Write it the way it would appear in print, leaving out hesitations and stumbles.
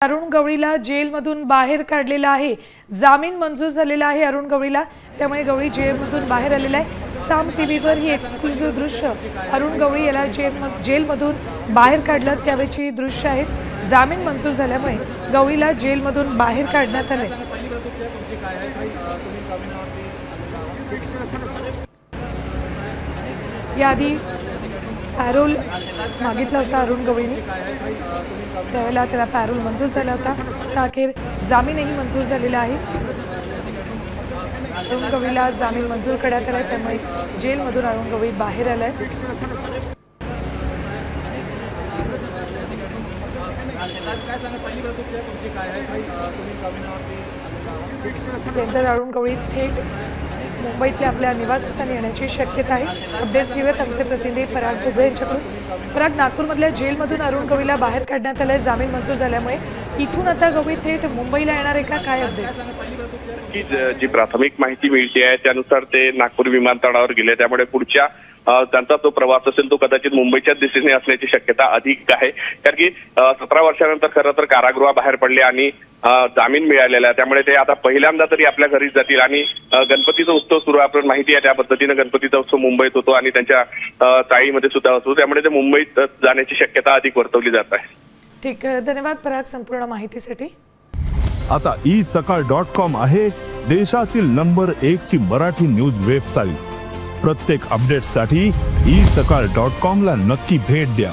अरुण गवळीला जेलमधून बाहेर काढलेला आहे। जामीन मंजूर झालेला आहे अरुण गवळीला, त्यामुळे गवळी जेलमधून बाहेर आलेला आहे। साम टीव्हीवर ही एक्सक्लुझिव्ह दृश्य अरुण गवळी याला जेलमधून बाहेर काढलं त्यावेळची दृश्य आहेत। जामीन मंजूर झाल्यामुळे गवळीला जेलमधून बाहेर काढण्यात आले। याआधी पॅरोल मागितला होता अरुण गवळीने, त्यावेळेला त्याला पॅरोल मंजूर झाला होता। आता अखेर जामीनही मंजूर झालेला आहे। अरुण गवळीला जामीन मंजूर करण्यात आलाय, त्यामुळे जेलमधून अरुण गवळी बाहेर आलाय। त्यानंतर अरुण गवळी थेट मुंबईतल्या आपल्या निवासस्थानी येण्याची शक्यता आहे। अपडेट्स घेऊयात आमचे प्रतिनिधी पराग दुबे यांच्याकडून। पराग, नागपूरमधल्या जेलमधून अरुण गवळीला बाहेर काढण्यात आलंय जामीन मंजूर झाल्यामुळे। इथून आता गवळी थेट मुंबईला येणार आहे का, काय अपडेट? जी प्राथमिक माहिती मिळते आहे त्यानुसार ते नागपूर विमानतळावर गेले, त्यामुळे पुढच्या त्यांचा जो प्रवास असेल तो कदाचित मुंबईच्याच दिशेने असण्याची शक्यता अधिक आहे। कारण की 17 वर्षानंतर खरं तर कारागृहाबाहेर पडले आणि जामीन मिळालेला आहे, त्यामुळे ते आता पहिल्यांदा तरी आपल्या घरी जातील। आणि गणपतीचा उत्सव सुरू आहे, आपल्याला माहिती आहे त्या पद्धतीने गणपतीचा उत्सव मुंबईत होतो आणि त्यांच्या चाळीमध्ये सुद्धा असतो, त्यामुळे ते मुंबईत जाण्याची शक्यता अधिक वर्तवली जात आहे। ठीक आहे, धन्यवाद पराग संपूर्ण माहितीसाठी। आता isakal.com आहे देशातील नंबर 1 ची मराठी न्यूज वेबसाईट। प्रत्येक अपडेटसाठी isakal.com ला नक्की भेट द्या।